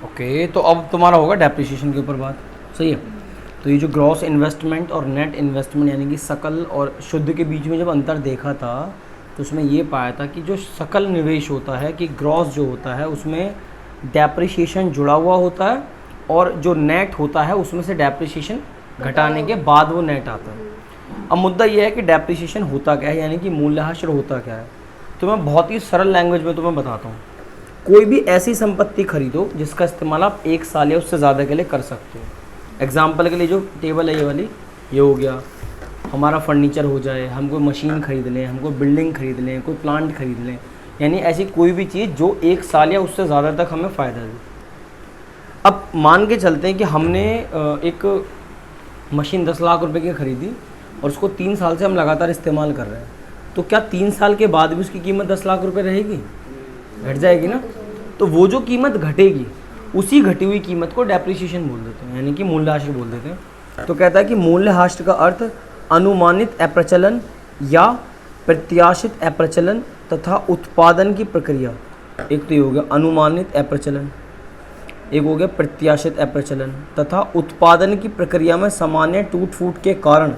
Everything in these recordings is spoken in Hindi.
ओके, तो अब तुम्हारा होगा डेप्रिसिएशन के ऊपर बात, सही है। तो ये जो ग्रॉस इन्वेस्टमेंट और नेट इन्वेस्टमेंट यानी कि सकल और शुद्ध के बीच में जब अंतर देखा था, तो उसमें ये पाया था कि जो सकल निवेश होता है कि ग्रॉस जो होता है उसमें डेप्रिसिएशन जुड़ा हुआ होता है, और जो नेट होता है उसमें से डेप्रिसिएशन घटाने के बाद वो नेट आता है। अब मुद्दा ये है कि डेप्रिसिएशन होता क्या है, यानी कि मूल्यह्रास होता क्या है। तो मैं बहुत ही सरल लैंग्वेज में तुम्हें बताता हूँ। कोई भी ऐसी संपत्ति खरीदो जिसका इस्तेमाल आप 1 साल या उससे ज़्यादा के लिए कर सकते हो। एग्जाम्पल के लिए जो टेबल है ये वाली, ये हो गया हमारा फर्नीचर हो जाए, हम कोई मशीन खरीद लें, हम कोई बिल्डिंग खरीद लें, कोई प्लांट खरीद लें, यानी ऐसी कोई भी चीज़ जो 1 साल या उससे ज़्यादा तक हमें फ़ायदा दे। अब मान के चलते हैं कि हमने एक मशीन 10 लाख रुपए की खरीदी और उसको 3 साल से हम लगातार इस्तेमाल कर रहे हैं, तो क्या 3 साल के बाद भी उसकी कीमत 10 लाख रुपए रहेगी? घट जाएगी ना। तो वो जो कीमत घटेगी उसी घटी हुई कीमत को डेप्रिसिएशन बोल देते हैं, यानी कि मूल्यह्रास बोल देते हैं। तो कहता है कि मूल्यह्रास का अर्थ अनुमानित अप्रचलन या प्रत्याशित अप्रचलन तथा उत्पादन की प्रक्रिया। एक तो ये हो गया अनुमानित अप्रचलन, एक हो गया प्रत्याशित अप्रचलन तथा उत्पादन की प्रक्रिया में सामान्य टूट फूट के कारण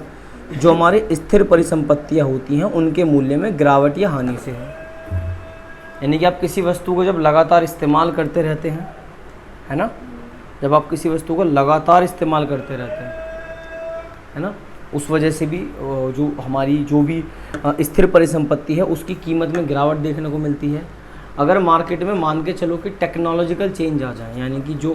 जो हमारे स्थिर परिसंपत्तियाँ होती हैं उनके मूल्य में गिरावट या हानि से है। यानी कि आप किसी वस्तु को जब लगातार इस्तेमाल करते रहते हैं, है ना, जब आप किसी वस्तु को लगातार इस्तेमाल करते रहते हैं, है ना, उस वजह से भी जो हमारी जो भी स्थिर परिसंपत्ति है उसकी कीमत में गिरावट देखने को मिलती है। अगर मार्केट में मान के चलो कि टेक्नोलॉजिकल चेंज आ जाए, यानी कि जो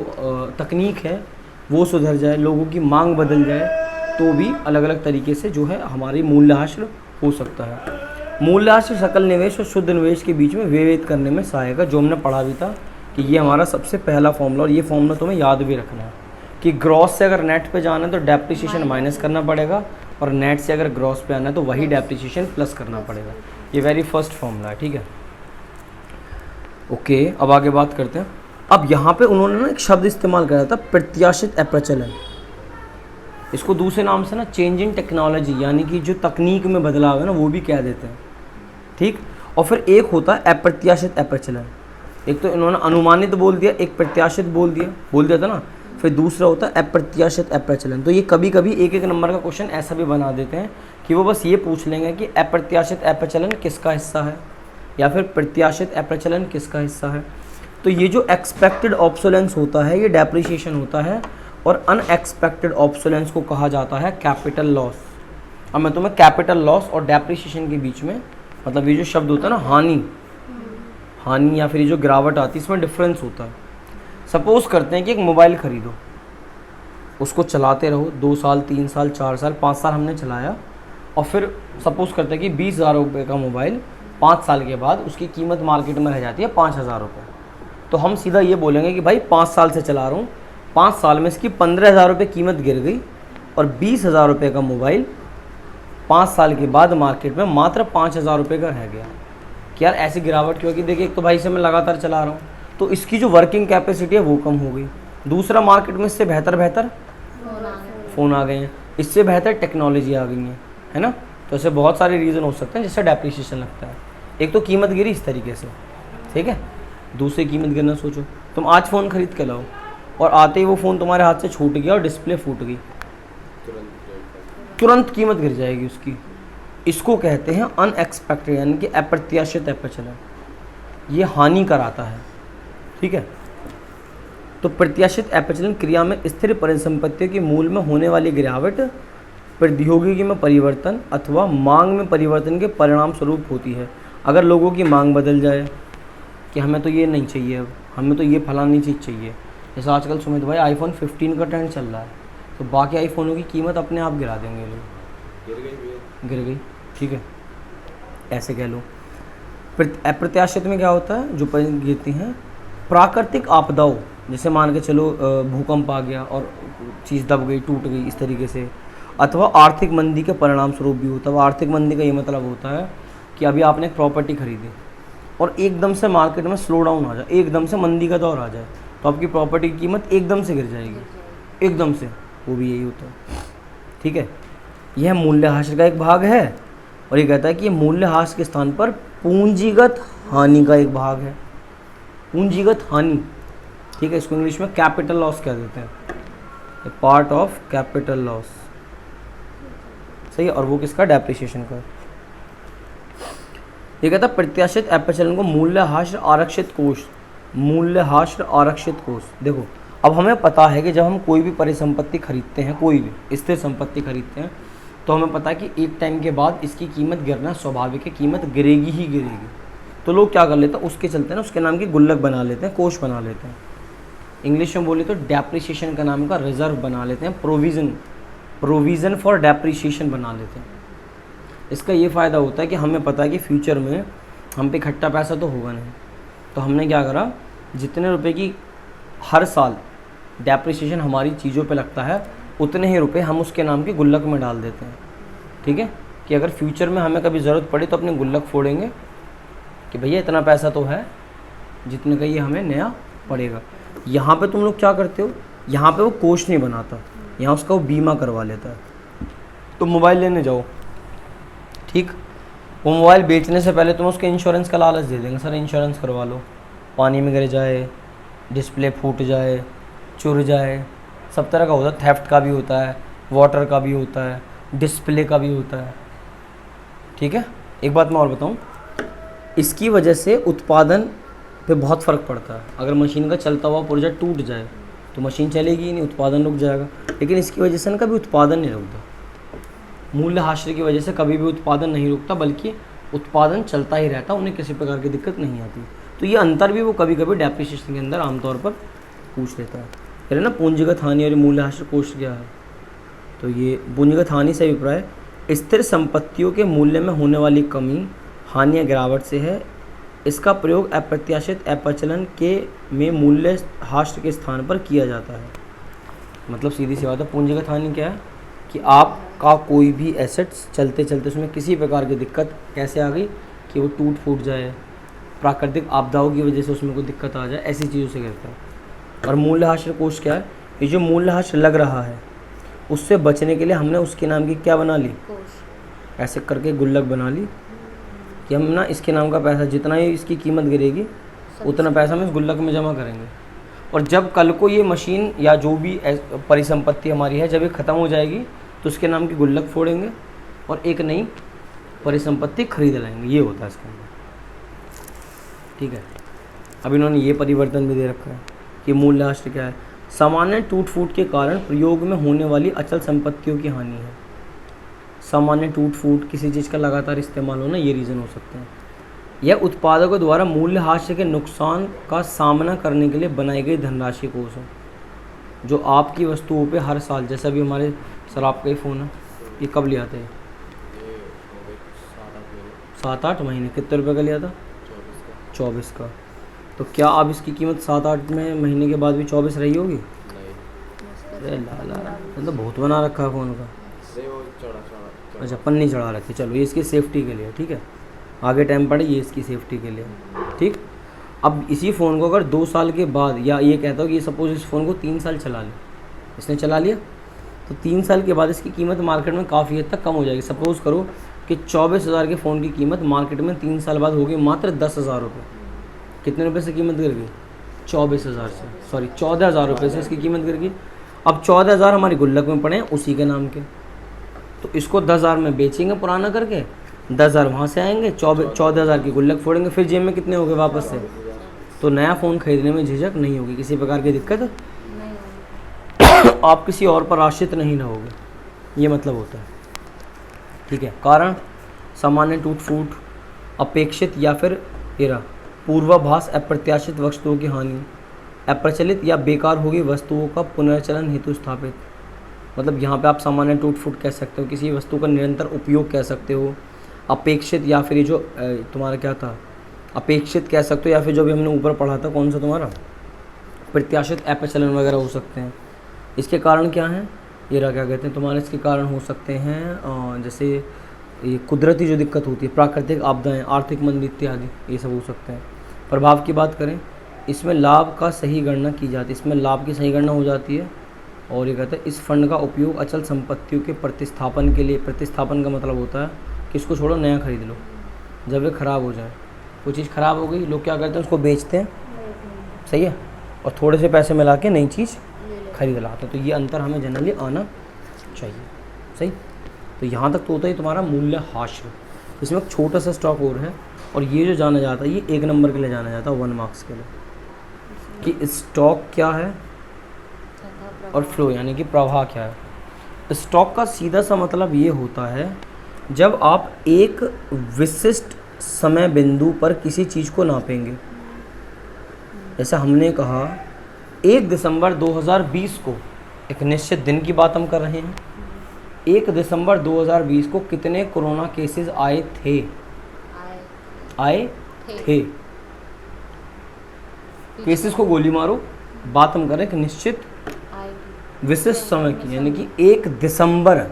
तकनीक है वो सुधर जाए, लोगों की मांग बदल जाए, तो भी अलग अलग तरीके से जो है हमारी मूल्यह्रास हो सकता है। मूल्यह्रास सकल निवेश और शुद्ध निवेश के बीच में विभेद करने में सहायक है, जो हमने पढ़ा भी था कि ये हमारा सबसे पहला फॉर्मूला, और ये फॉर्मूला तुम्हें याद भी रखना है कि ग्रॉस से अगर नेट पे जाना है तो डेप्रिसिएशन माइनस करना पड़ेगा, और नेट से अगर ग्रॉस पे आना है तो वही डेप्रिसिएशन प्लस करना पड़ेगा। ये वेरी फर्स्ट फॉर्मूला है, ठीक है। ओके, अब आगे बात करते हैं। अब यहाँ पे उन्होंने ना एक शब्द इस्तेमाल करा था, प्रत्याशित अप्रचलन। इसको दूसरे नाम से ना चेंज इन टेक्नोलॉजी, यानी कि जो तकनीक में बदलाव है ना वो भी कह देते हैं, ठीक। और फिर एक होता है अप्रत्याशित अप्रचलन। एक तो इन्होंने अनुमानित बोल दिया, एक प्रत्याशित बोल दिया था ना, फिर दूसरा होता है अप्रत्याशित अप्रचलन। तो ये कभी कभी एक नंबर का क्वेश्चन ऐसा भी बना देते हैं कि वो बस ये पूछ लेंगे कि अप्रत्याशित अप्रचलन किसका हिस्सा है या फिर प्रत्याशित अप्रचलन किसका हिस्सा है। तो ये जो एक्सपेक्टेड ऑब्सोलेंस होता है ये डेप्रिसिएशन होता है, और अनएक्सपेक्टेड ऑब्सोलेंस को कहा जाता है कैपिटल लॉस। अब मैं तुम्हें कैपिटल लॉस और डेप्रिसिएशन के बीच में, मतलब ये जो शब्द होता है ना हानि या फिर ये जो गिरावट आती है, इसमें डिफरेंस होता है। सपोज़ करते हैं कि एक मोबाइल खरीदो, उसको चलाते रहो 2 साल 3 साल 4 साल 5 साल हमने चलाया, और फिर सपोज़ करते हैं कि 20,000 रुपये का मोबाइल 5 साल के बाद उसकी कीमत मार्केट में रह जाती है 5,000 रुपये। तो हम सीधा ये बोलेंगे कि भाई 5 साल से चला रहा हूँ, 5 साल में इसकी 15,000 रुपये कीमत गिर गई, और 20,000 रुपये का मोबाइल 5 साल के बाद मार्केट में मात्र 5,000 रुपये का रह गया। कि यार ऐसी गिरावट क्यों? कि देखिए, एक तो भाई से मैं लगातार चला रहा हूँ तो इसकी जो वर्किंग कैपेसिटी है वो कम हो गई, दूसरा मार्केट में इससे बेहतर फ़ोन आ गए हैं, इससे बेहतर टेक्नोलॉजी आ गई है ना। तो ऐसे बहुत सारे रीज़न हो सकते हैं जिससे डेप्रिसिएशन लगता है। एक तो कीमत गिरी इस तरीके से, ठीक है। दूसरी कीमत गिरना, सोचो तुम आज फ़ोन खरीद के लाओ और आते ही वो फ़ोन तुम्हारे हाथ से छूट गया और डिस्प्ले फूट गई, तुरंत कीमत गिर जाएगी उसकी। इसको कहते हैं अनएक्सपेक्टेड, यानी कि अप्रत्याशित अप्रचलन। ये हानि कराता है, ठीक है। तो प्रत्याशित अप्रचलन क्रिया में स्थिर परिसंपत्तियों के मूल्य में होने वाली गिरावट प्रौद्योगिकी में परिवर्तन अथवा मांग में परिवर्तन के परिणाम स्वरूप होती है। अगर लोगों की मांग बदल जाए कि हमें तो ये नहीं चाहिए, अब हमें तो ये फलानी चीज़ चाहिए, जैसे आजकल सुमित भाई आईफोन 15 का ट्रेंड चल रहा है, तो बाकी आईफोनों की कीमत अपने आप गिरा देंगे लोग, गिर गई, ठीक है, ऐसे कह लो। अप्रत्याशित में क्या होता है, जो गिरती हैं प्राकृतिक आपदाओं, जैसे मान के चलो भूकंप आ गया और चीज़ दब गई, टूट गई, इस तरीके से, अथवा आर्थिक मंदी के परिणाम स्वरूप भी होता है। आर्थिक मंदी का ये मतलब होता है कि अभी आपने एक प्रॉपर्टी खरीदी और एकदम से मार्केट में स्लो डाउन आ जाए, एकदम से मंदी का दौर आ जाए, तो आपकी प्रॉपर्टी की कीमत एकदम से गिर जाएगी, एकदम से, वो भी यही होता है, ठीक है। यह मूल्यह्रास का एक भाग है, और ये कहता है कि ये मूल्यह्रास के स्थान पर पूंजीगत हानि का एक भाग है। पूंजीगत हानि ठीक है, इसको इंग्लिश में कैपिटल लॉस कह देते हैं, पार्ट ऑफ कैपिटल लॉस, सही है। और वो किसका, डेप्रिसिएशन का। ये कहता है प्रत्याशित अपचलन को मूल्यह्रास आरक्षित कोष, मूल्यह्रास आरक्षित कोष। देखो अब हमें पता है कि जब हम कोई भी परिसंपत्ति खरीदते हैं, कोई भी स्थिर संपत्ति खरीदते हैं, तो हमें पता है कि एक टाइम के बाद इसकी कीमत गिरना स्वाभाविक है, कीमत गिरेगी ही गिरेगी। तो लोग क्या कर लेते हैं, उसके चलते ना उसके नाम की गुल्लक बना लेते हैं, कोष बना लेते हैं। इंग्लिश में बोले तो डेप्रिसिएशन का नाम का रिजर्व बना लेते हैं, प्रोविज़न फॉर डेप्रिसिएशन बना लेते हैं। इसका ये फ़ायदा होता है कि हमें पता है कि फ्यूचर में हम पे इकट्ठा पैसा तो होगा नहीं, तो हमने क्या करा, जितने रुपए की हर साल डेप्रिसिएशन हमारी चीज़ों पे लगता है, उतने ही रुपए हम उसके नाम की गुल्लक में डाल देते हैं। ठीक है, कि अगर फ्यूचर में हमें कभी ज़रूरत पड़ी तो अपनी गुल्लक फोड़ेंगे कि भैया इतना पैसा तो है जितने का ये हमें नया पड़ेगा। यहाँ पे तुम लोग क्या करते हो, यहाँ पे वो कोष नहीं बनाता, यहाँ उसका वो बीमा करवा लेता है। तो मोबाइल लेने जाओ, ठीक, वो मोबाइल बेचने से पहले तुम उसके इंश्योरेंस का लालच दे देंगे, सर इंश्योरेंस करवा लो, पानी में गिर जाए, डिस्प्ले फूट जाए, चुर जाए, सब तरह का होता है, थेफ्ट का भी होता है, वाटर का भी होता है, डिस्प्ले का भी होता है। ठीक है, एक बात मैं और बताऊं, इसकी वजह से उत्पादन पे बहुत फ़र्क पड़ता है। अगर मशीन का चलता हुआ पुर्जा टूट जाए तो मशीन चलेगी ही नहीं, उत्पादन रुक जाएगा। लेकिन इसकी वजह से ना कभी उत्पादन नहीं रुकता, मूल्यह्रास की वजह से कभी भी उत्पादन नहीं रुकता, बल्कि उत्पादन चलता ही रहता, उन्हें किसी प्रकार की दिक्कत नहीं आती। तो ये अंतर भी वो कभी कभी डेप्रिसिएशन के अंदर आमतौर पर पूछ लेता है। फिर ना पूंजीगत हानि और मूल्यह्रास कोष क्या है, तो ये पूंजीगत हानि से अभिप्राय स्थिर संपत्तियों के मूल्य में होने वाली कमी, हानि या गिरावट से है। इसका प्रयोग अप्रत्याशित अपचलन के में मूल्यह्रास के स्थान पर किया जाता है। मतलब सीधी सी बात है, पूंजीगत हानि क्या है कि आपका कोई भी एसेट्स चलते चलते उसमें किसी प्रकार की दिक्कत कैसे आ गई कि वो टूट फूट जाए, प्राकृतिक आपदाओं की वजह से उसमें कोई दिक्कत आ जाए, ऐसी चीज़ों से गिरता है। और मूल्यह्रास कोष क्या है, ये जो मूल्यह्रास लग रहा है उससे बचने के लिए हमने उसके नाम की क्या बना ली, ऐसे करके गुल्लक बना ली कि हम ना इसके नाम का पैसा जितना ही इसकी कीमत गिरेगी उतना पैसा हम इस गुल्लक में जमा करेंगे। और जब कल को ये मशीन या जो भी परिसंपत्ति हमारी है जब ये ख़त्म हो जाएगी तो उसके नाम की गुल्लक फोड़ेंगे और एक नई परिसंपत्ति खरीद लाएंगे। ये होता है इसके अंदर। ठीक है, अब इन्होंने ये परिवर्तन भी दे रखा है कि मूल्यह्रास क्या है, सामान्य टूट फूट के कारण प्रयोग में होने वाली अचल संपत्तियों की हानि है। सामान्य टूट फूट, किसी चीज़ का लगातार इस्तेमाल होना, ये रीज़न हो सकते हैं। यह उत्पादकों द्वारा मूल्यह्रास के नुकसान का सामना करने के लिए बनाई गई धनराशि कोष है, जो आपकी वस्तुओं पे हर साल, जैसा भी हमारे सर आपका ही फ़ोन है, ये कब लिया था, 7-8 महीने, कितने रुपए का लिया था, 24 का। तो क्या अब इसकी कीमत 7-8 महीने के बाद भी 24 रही होगी? अरे लाला, मतलब बहुत बना रखा है फ़ोन का। अच्छा, पन्नी चढ़ा रखी, चलो ये इसकी सेफ्टी के लिए, ठीक है, आगे टाइम पड़े ये इसकी सेफ्टी के लिए, ठीक। अब इसी फ़ोन को अगर 2 साल के बाद, या ये कहता हूँ कि सपोज़ इस फ़ोन को 3 साल चला ले, इसने चला लिया, तो 3 साल के बाद इसकी कीमत मार्केट में काफ़ी हद तक कम हो जाएगी। सपोज़ करो कि 24,000 के फ़ोन की कीमत मार्केट में 3 साल बाद होगी मात्र 10,000 रुपये। कितने रुपये से कीमत गिर गई? 24,000 से, सॉरी 14,000 रुपये से इसकी कीमत गिर गई। अब 14,000 हमारी गुल्लक में पड़े हैं उसी के नाम के, तो इसको 10,000 में बेचेंगे पुराना करके, 10,000 वहाँ से आएंगे, 14,000 की गुल्लक फोड़ेंगे, फिर जेब में कितने हो गए वापस से। तो नया फ़ोन खरीदने में झिझक नहीं होगी, किसी प्रकार की दिक्कत नहीं आप किसी और पर आश्रित नहीं रहोगे, ये मतलब होता है। ठीक है, कारण सामान्य टूट फूट, अपेक्षित या फिर पूर्वाभास अप्रत्याशित वस्तुओं की हानि, अप्रचलित या बेकार होगी वस्तुओं का पुनर्चलन हेतु स्थापित। मतलब यहाँ पे आप सामान्य टूट फूट कह सकते हो, किसी वस्तु का निरंतर उपयोग कह सकते हो, अपेक्षित या फिर ये जो तुम्हारा क्या था, अपेक्षित कह सकते हो, या फिर जो भी हमने ऊपर पढ़ा था कौन सा तुम्हारा, प्रत्याशित अपचलन वगैरह हो सकते हैं। इसके कारण क्या हैं, ये रहा क्या कहते हैं तुम्हारे, इसके कारण हो सकते हैं जैसे ये कुदरती जो दिक्कत होती है, प्राकृतिक आपदाएँ, आर्थिक मंदी इत्यादि, ये सब हो सकते हैं। प्रभाव की बात करें, इसमें लाभ का सही गणना की जाती है, इसमें लाभ की सही गणना हो जाती है। और ये कहते हैं इस फंड का उपयोग अचल संपत्तियों के प्रतिस्थापन के लिए, प्रतिस्थापन का मतलब होता है कि इसको छोड़ो नया खरीद लो, जब ये ख़राब हो जाए। कोई चीज़ ख़राब हो गई, लोग क्या करते हैं उसको बेचते हैं, सही है, और थोड़े से पैसे मिला के नई चीज़ खरीद लाता। तो ये अंतर हमें जनरली आना चाहिए। सही। तो यहाँ तक तो होता है तुम्हारा मूल्य हास्य। इसमें एक छोटा सा स्टॉक और है, और ये जो जाना जाता है ये 1 नंबर के लिए जाना जाता है, 1 मार्क्स के लिए, कि स्टॉक क्या है और फ्लो यानी कि प्रवाह क्या है। स्टॉक का सीधा सा मतलब ये होता है जब आप एक विशिष्ट समय बिंदु पर किसी चीज़ को नापेंगे। जैसे हमने कहा 1 दिसंबर 2020 को, एक निश्चित दिन की बात हम कर रहे हैं, 1 दिसंबर 2020 को कितने कोरोना केसेस आए थे? आए थे। केसेस को गोली मारो, बात हम करें एक निश्चित विशिष्ट समय की, यानी कि 1 दिसंबर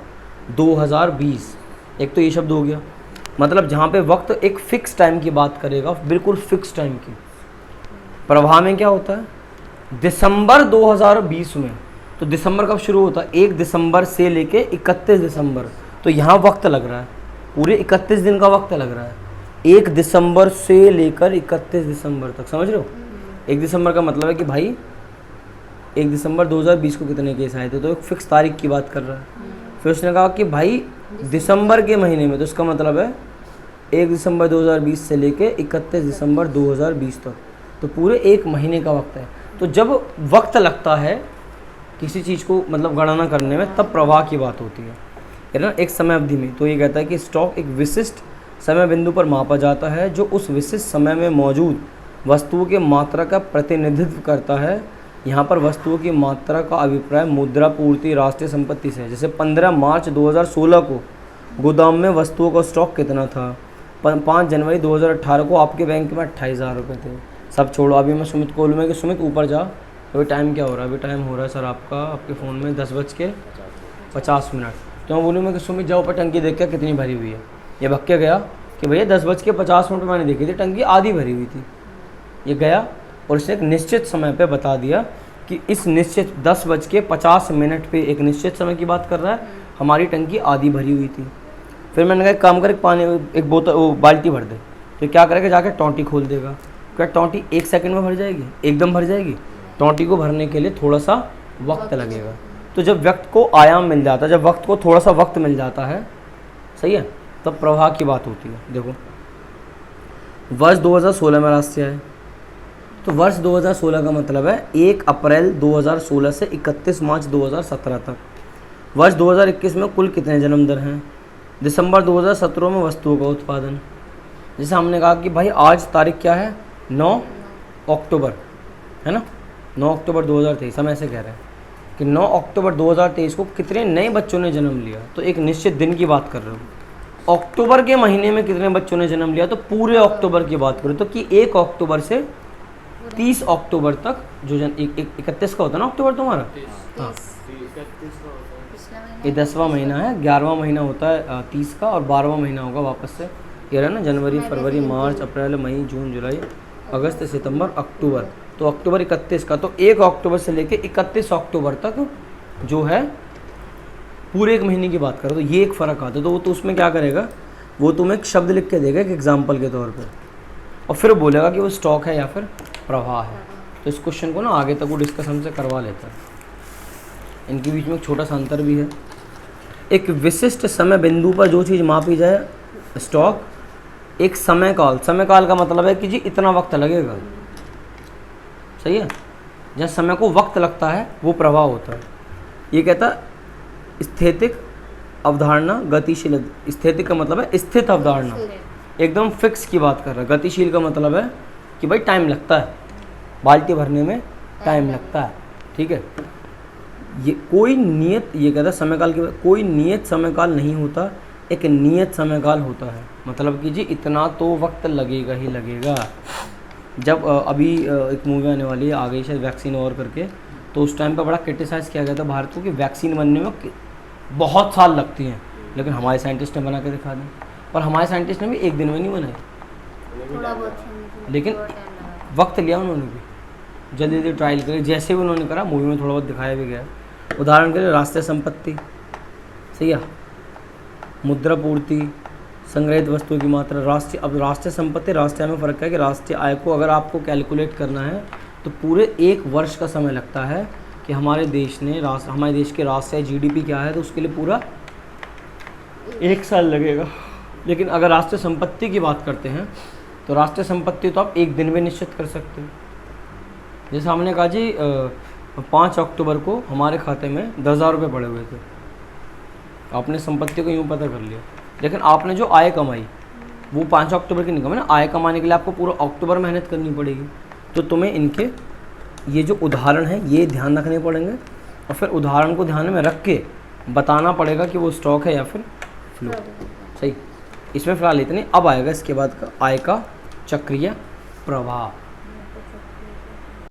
2020। एक तो ये शब्द हो गया, मतलब जहाँ पे वक्त एक फिक्स टाइम की बात करेगा, बिल्कुल फिक्स टाइम की। प्रवाह में क्या होता है? दिसंबर 2020 में, तो दिसंबर कब शुरू होता है? 1 दिसंबर से लेके 31 दिसंबर। तो यहाँ वक्त लग रहा है, पूरे 31 दिन का वक्त लग रहा है, 1 दिसंबर से लेकर 31 दिसंबर तक। समझ रहे हो? 1 दिसंबर का मतलब है कि भाई 1 दिसंबर 2020 को कितने केस आए थे, तो एक फिक्स तारीख की बात कर रहा है। फिर उसने कहा कि भाई दिसंबर के महीने में, तो इसका मतलब है 1 दिसंबर 2020 से लेके 31 दिसंबर 2020 तक, तो पूरे 1 महीने का वक्त है। तो जब वक्त लगता है किसी चीज़ को मतलब गणना करने में, तब प्रवाह की बात होती है ना, एक समय अवधि में। तो ये कहता है कि स्टॉक एक विशिष्ट समय बिंदु पर मापा जाता है जो उस विशिष्ट समय में मौजूद वस्तुओं की मात्रा का प्रतिनिधित्व करता है। यहाँ पर वस्तुओं की मात्रा का अभिप्राय मुद्रा पूर्ति राष्ट्रीय संपत्ति से है। जैसे 15 मार्च 2016 को गोदाम में वस्तुओं का स्टॉक कितना था? 5 जनवरी 2018 को आपके बैंक में 28,000 रुपये थे। सब छोड़ो, अभी मैं सुमित को बोलूँगा कि सुमित ऊपर जा, अभी टाइम क्या हो रहा है? अभी टाइम हो रहा है सर आपका आपके फ़ोन में 10:50। तो मैं बोलूँगा कि सुमित जाओ ऊपर टंकी देख के कितनी भरी हुई है। ये भग के गया कि भैया 10:50 मैंने देखी थी, टंकी आधी भरी हुई थी। ये गया और इसने एक निश्चित समय पे बता दिया कि इस निश्चित 10:50 पे एक निश्चित समय की बात कर रहा है, हमारी टंकी आधी भरी हुई थी। फिर मैंने कहा एक काम कर, पानी एक बोतल वो बाल्टी भर दे। तो क्या करेगा? जाके टोंटी खोल देगा। क्या टोंटी 1 सेकंड में भर जाएगी? एकदम भर जाएगी? टोंटी को भरने के लिए थोड़ा सा वक्त लगेगा। तो जब व्यक्त को आयाम मिल जाता है, जब वक्त को थोड़ा सा वक्त मिल जाता है, सही है, तब प्रवाह की बात होती है। देखो वर्ष 2016 में राष्ट्रीय आय, तो वर्ष 2016 का मतलब है 1 अप्रैल 2016 से 31 मार्च 2017 तक। वर्ष 2021 में कुल कितने जन्म दर हैं? दिसंबर 2017 में वस्तुओं का उत्पादन। जैसे हमने कहा कि भाई आज तारीख क्या है? 9 अक्टूबर, है ना, 9 अक्टूबर 2023। हम ऐसे कह रहे हैं कि 9 अक्टूबर 2023 को कितने नए बच्चों ने जन्म लिया, तो एक निश्चित दिन की बात कर रहे हो। अक्टूबर के महीने में कितने बच्चों ने जन्म लिया, तो पूरे अक्टूबर की बात करो, तो कि 1 अक्टूबर से 30 अक्टूबर तक जो 31 का होता है ना अक्टूबर तुम्हारा, हाँ, ये 10वां महीना है, 11वां महीना होता है 30 का, और 12वां महीना होगा वापस से ये रहा ना, जनवरी फरवरी मार्च अप्रैल मई जून जुलाई अगस्त सितंबर अक्टूबर। तो अक्टूबर 31 का, तो 1 अक्टूबर से लेके 31 अक्टूबर तक जो है पूरे 1 महीने की बात करो, तो ये एक फ़र्क आता है। तो वो तो उसमें क्या करेगा, वो तुम्हें एक शब्द लिख के देगा एक एग्जाम्पल के तौर पर, और फिर बोलेगा कि वो स्टॉक है या फिर प्रवाह है। तो इस क्वेश्चन को ना आगे तक वो डिस्कस हमसे करवा लेता है। इनके बीच में एक छोटा सा अंतर भी है। एक विशिष्ट समय बिंदु पर जो चीज़ मापी जाए स्टॉक, एक समय काल, समय काल का मतलब है कि जी इतना वक्त लगेगा, सही है, जहाँ समय को वक्त लगता है वो प्रवाह होता है। ये कहता है स्थैतिक अवधारणा गतिशील, स्थैतिक का मतलब है स्थित अवधारणा, एकदम फिक्स की बात कर रहा है। गतिशील का मतलब है कि भाई टाइम लगता है, बाल्टी भरने में टाइम लगता है, ठीक है। ये कोई नियत, ये कहता है समयकाल की कोई नियत समयकाल नहीं होता, एक नियत समयकाल होता है। मतलब कि जी इतना तो वक्त लगेगा ही लगेगा। जब अभी एक मूवी आने वाली है, आ गई शायद वैक्सीन और करके, तो उस टाइम पे बड़ा क्रिटिसाइज़ किया गया था भारत को कि वैक्सीन बनने में बहुत साल लगती हैं, लेकिन हमारे साइंटिस्ट ने बना के दिखा दी। और हमारे साइंटिस्ट ने भी 1 दिन में नहीं बनाई, लेकिन वक्त लिया उन्होंने भी, जल्दी जल्दी ट्रायल करे, जैसे भी उन्होंने करा मूवी में थोड़ा बहुत दिखाया भी गया। उदाहरण के लिए राष्ट्रीय संपत्ति, सही है, मुद्रा पूर्ति, संग्रहित वस्तुओं की मात्रा, राष्ट्रीय। अब राष्ट्रीय संपत्ति राष्ट्रीय में फ़र्क है कि राष्ट्रीय आय को अगर आपको कैलकुलेट करना है तो पूरे 1 वर्ष का समय लगता है कि हमारे देश के राष्ट्रीय जीडीपी क्या है, तो उसके लिए पूरा 1 साल लगेगा। लेकिन अगर राष्ट्रीय संपत्ति की बात करते हैं तो राष्ट्रीय संपत्ति तो आप 1 दिन में निश्चित कर सकते हो। जैसे हमने कहा जी 5 अक्टूबर को हमारे खाते में 10,000 रुपये पड़े हुए थे, आपने संपत्ति को यूँ पता कर लिया। लेकिन आपने जो आय कमाई वो 5 अक्टूबर की नहीं कमाई ना, आय कमाने के लिए आपको पूरा अक्टूबर मेहनत करनी पड़ेगी। तो तुम्हें इनके ये जो उदाहरण है ये ध्यान रखने पड़ेंगे और फिर उदाहरण को ध्यान में रख के बताना पड़ेगा कि वो स्टॉक है या फिर फ्लो। सही, इसमें फ़िलहाल इतने। अब आएगा इसके बाद का आय का चक्रीय प्रवाह।